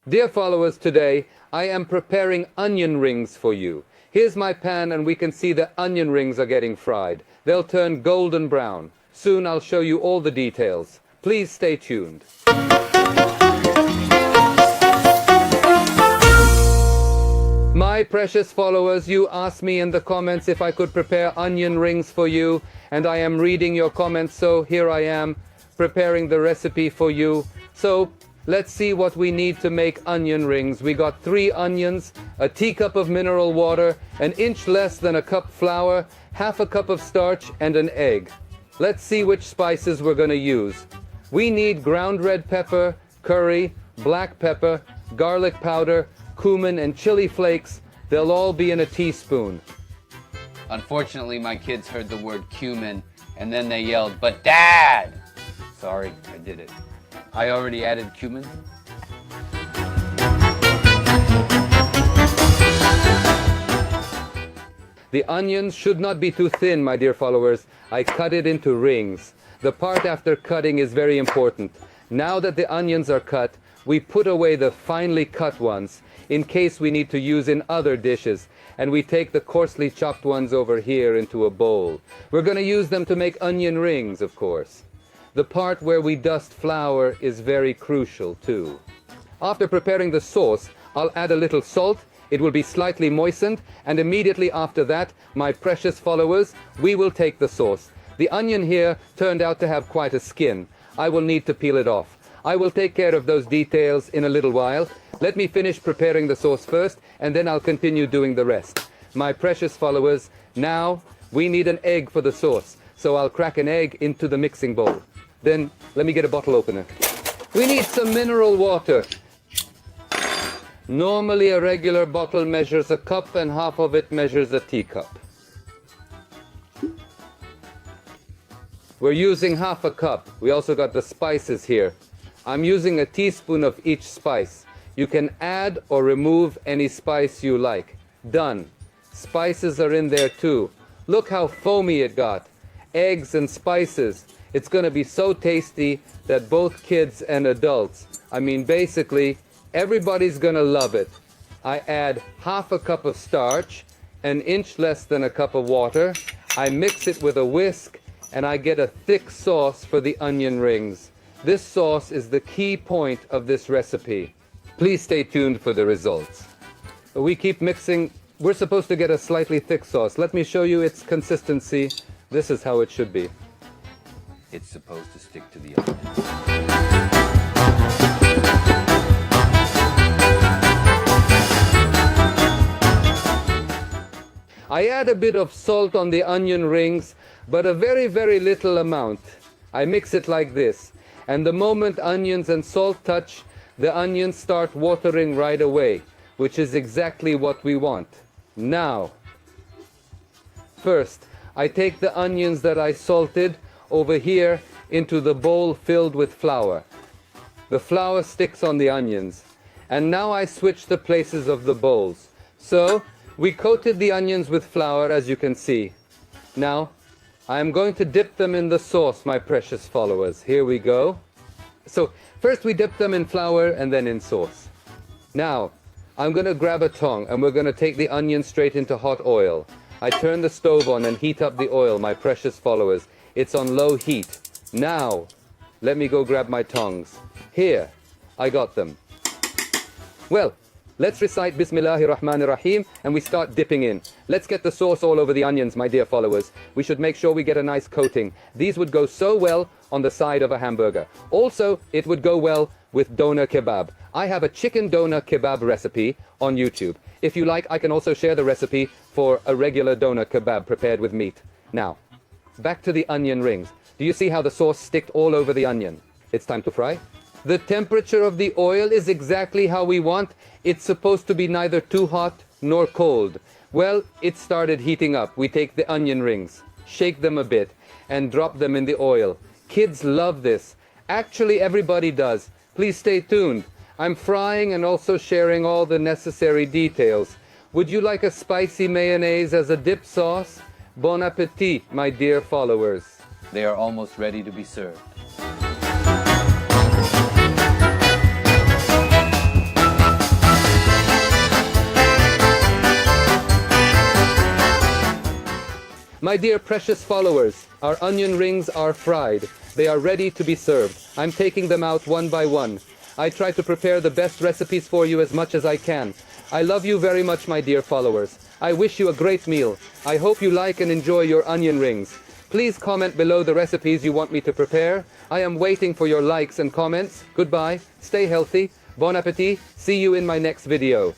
Dear followers, today I am preparing onion rings for you. Here's my pan and we can see the onion rings are getting fried. They'll turn golden brown. Soon I'll show you all the details. Please stay tuned. My precious followers, you asked me in the comments if I could prepare onion rings for you, and I am reading your comments, so here I am preparing the recipe for you. So let's see what we need to make onion rings. We got 3 onions, a teacup of mineral water, an inch less than a cup flour, half a cup of starch, and an egg. Let's see which spices we're going to use. We need ground red pepper, curry, black pepper, garlic powder, cumin, and chili flakes. They'll all be in a teaspoon. Unfortunately, my kids heard the word cumin, and then they yelled, "But Dad!" Sorry, I did it. I already added cumin. The onions should not be too thin, my dear followers. I cut it into rings. The part after cutting is very important. Now that the onions are cut, we put away the finely cut ones in case we need to use in other dishes, and we take the coarsely chopped ones over here into a bowl. We're going to use them to make onion rings, of course. The part where we dust flour is very crucial too. After preparing the sauce, I'll add a little salt. It will be slightly moistened, and immediately after that, my precious followers, we will take the sauce. The onion here turned out to have quite a skin. I will need to peel it off. I will take care of those details in a little while. Let me finish preparing the sauce first, and then I'll continue doing the rest. My precious followers, now we need an egg for the sauce, so I'll crack an egg into the mixing bowl. Then let me get a bottle opener. We need some mineral water. Normally a regular bottle measures a cup and half of it measures a teacup. We're using half a cup. We also got the spices here. I'm using a teaspoon of each spice. You can add or remove any spice you like. Done. Spices are in there too. Look how foamy it got. Eggs and spices. It's going to be so tasty that both kids and adults, basically, everybody's going to love it. I add half a cup of starch, an inch less than a cup of water. I mix it with a whisk, and I get a thick sauce for the onion rings. This sauce is the key point of this recipe. Please stay tuned for the results. We keep mixing. We're supposed to get a slightly thick sauce. Let me show you its consistency. This is how it should be. It's supposed to stick to the onion. I add a bit of salt on the onion rings, but a very, very little amount. I mix it like this, and the moment onions and salt touch, the onions start watering right away, which is exactly what we want. Now, first, I take the onions that I salted over here into the bowl filled with flour. The flour sticks on the onions, and now I switch the places of the bowls. So, we coated the onions with flour, as you can see. Now, I am going to dip them in the sauce, my precious followers. Here we go. So, first we dip them in flour and then in sauce. Now, I'm going to grab a tong and we're going to take the onions straight into hot oil. I turn the stove on and heat up the oil, my precious followers. It's on low heat. Now, let me go grab my tongs. Here, I got them. Well, let's recite Bismillahir Rahmanir Rahim and we start dipping in. Let's get the sauce all over the onions, my dear followers. We should make sure we get a nice coating. These would go so well on the side of a hamburger. Also, it would go well with doner kebab. I have a chicken doner kebab recipe on YouTube. If you like, I can also share the recipe for a regular doner kebab prepared with meat. Now, back to the onion rings. Do you see how the sauce sticked all over the onion? It's time to fry. The temperature of the oil is exactly how we want. It's supposed to be neither too hot nor cold. Well, it started heating up. We take the onion rings, shake them a bit, and drop them in the oil. Kids love this. Actually, everybody does. Please stay tuned. I'm frying and also sharing all the necessary details. Would you like a spicy mayonnaise as a dip sauce? Bon appetit, my dear followers. They are almost ready to be served. My dear precious followers, our onion rings are fried. They are ready to be served. I'm taking them out one by one. I try to prepare the best recipes for you as much as I can. I love you very much, my dear followers. I wish you a great meal. I hope you like and enjoy your onion rings. Please comment below the recipes you want me to prepare. I am waiting for your likes and comments. Goodbye. Stay healthy. Bon appetit. See you in my next video.